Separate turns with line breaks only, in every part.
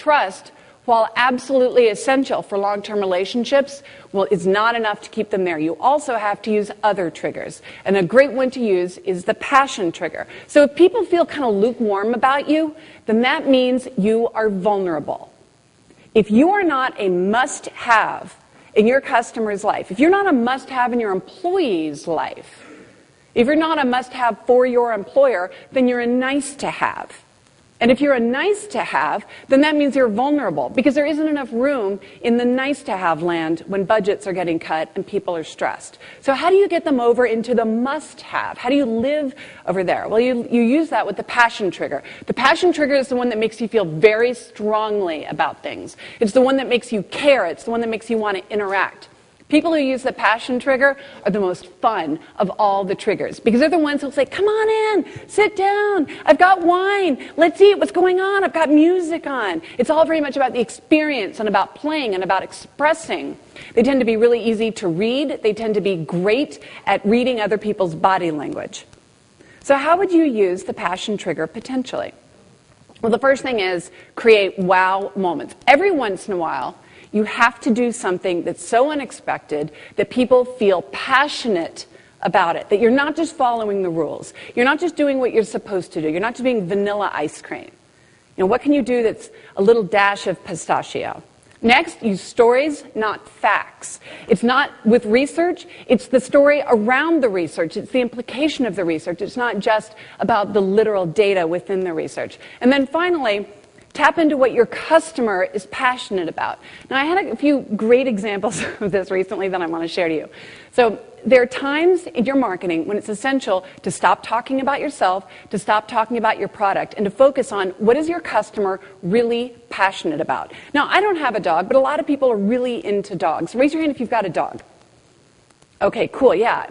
Trust, while absolutely essential for long-term relationships, well, is not enough to keep them there. You also have to use other triggers. And a great one to use is the passion trigger. So if people feel kind of lukewarm about you, then that means you are vulnerable. If you are not a must-have in your customer's life, if you're not a must-have in your employee's life, if you're not a must-have for your employer, then you're a nice-to-have. And if you're a nice-to-have, then that means you're vulnerable, because there isn't enough room in the nice-to-have land when budgets are getting cut and people are stressed. So how do you get them over into the must-have? How do you live over there? Well, you use that with the passion trigger. The passion trigger is the one that makes you feel very strongly about things. It's the one that makes you care. It's the one that makes you want to interact. People who use the passion trigger are the most fun of all the triggers, because they're the ones who'll say, come on in, sit down, I've got wine, let's eat, what's going on, I've got music on. It's all very much about the experience and about playing and about expressing. They tend to be really easy to read. They tend to be great at reading other people's body language. So how would you use the passion trigger potentially? Well, the first thing is create wow moments. Every once in a while, you have to do something that's so unexpected that people feel passionate about it, that you're not just following the rules. You're not just doing what you're supposed to do. You're not just being vanilla ice cream. You know, what can you do that's a little dash of pistachio? Next, use stories, not facts. It's not with research, it's the story around the research. It's the implication of the research. It's not just about the literal data within the research. And then finally, tap into what your customer is passionate about. Now, I had a few great examples of this recently that I want to share to you. So there are times in your marketing when it's essential to stop talking about yourself, to stop talking about your product, and to focus on what is your customer really passionate about. Now, I don't have a dog, but a lot of people are really into dogs. Raise your hand if you've got a dog. Okay, cool, yeah.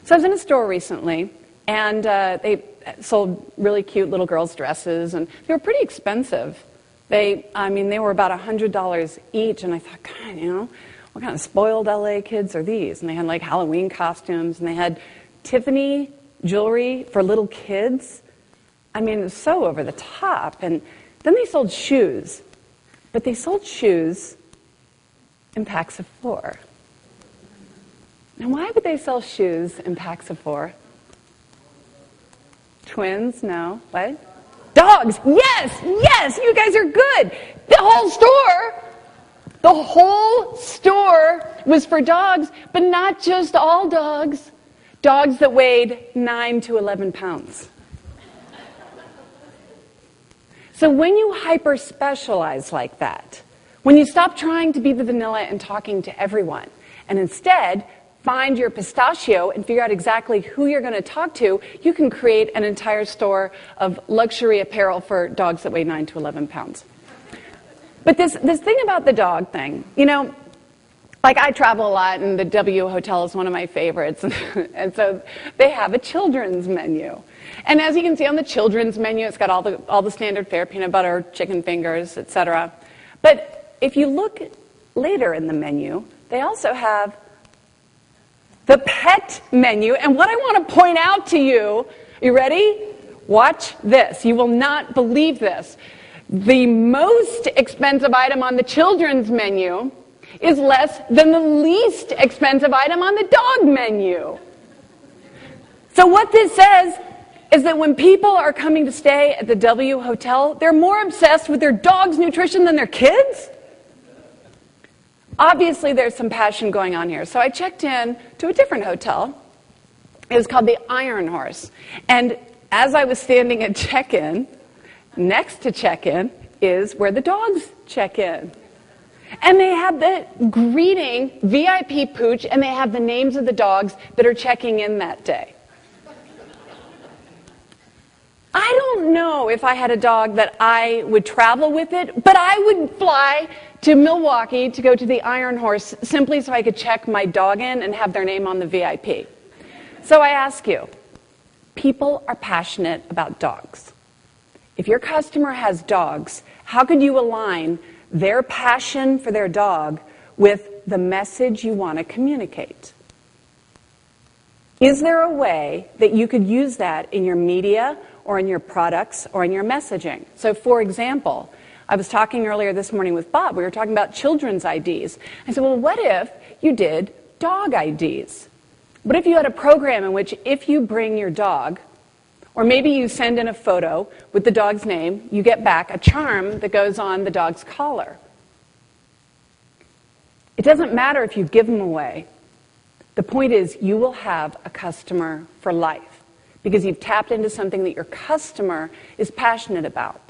So I was in a store recently, and they sold really cute little girls' dresses, and they were pretty expensive. They were about $100 each, and I thought, God, you know, what kind of spoiled LA kids are these? And they had like Halloween costumes, and they had Tiffany jewelry for little kids. I mean, it was so over the top. And then they sold shoes, but they sold shoes in packs of 4. Now, why would they sell shoes in packs of 4? Twins? No. What? Dogs! Yes! Yes! You guys are good! The whole store was for dogs, but not just all dogs. Dogs that weighed 9 to 11 pounds. So when you hyper-specialize like that, when you stop trying to be the vanilla and talking to everyone, and instead find your pistachio and figure out exactly who you're going to talk to, you can create an entire store of luxury apparel for dogs that weigh 9 to 11 pounds. But this thing about the dog thing, you know, like I travel a lot, and the W Hotel is one of my favorites, and so they have a children's menu. And as you can see on the children's menu, it's got all the standard fare, peanut butter, chicken fingers, etc. But if you look later in the menu, they also have the pet menu. And what I want to point out to you, you ready? Watch this. You will not believe this. The most expensive item on the children's menu is less than the least expensive item on the dog menu. So what this says is that when people are coming to stay at the W Hotel, they're more obsessed with their dog's nutrition than their kids'. Obviously, there's some passion going on here. So I checked in to a different hotel. It was called the Iron Horse. And as I was standing at check-in, next to check-in is where the dogs check in. And they have the greeting VIP pooch, and they have the names of the dogs that are checking in that day. I don't know if I had a dog that I would travel with it, but I would fly to Milwaukee to go to the Iron Horse simply so I could check my dog in and have their name on the VIP. So I ask you, people are passionate about dogs. If your customer has dogs, how could you align their passion for their dog with the message you want to communicate? Is there a way that you could use that in your media or in your products or in your messaging? So for example, I was talking earlier this morning with Bob. We were talking about children's IDs. I said, well, what if you did dog IDs? What if you had a program in which if you bring your dog, or maybe you send in a photo with the dog's name, you get back a charm that goes on the dog's collar. It doesn't matter if you give them away. The point is you will have a customer for life because you've tapped into something that your customer is passionate about.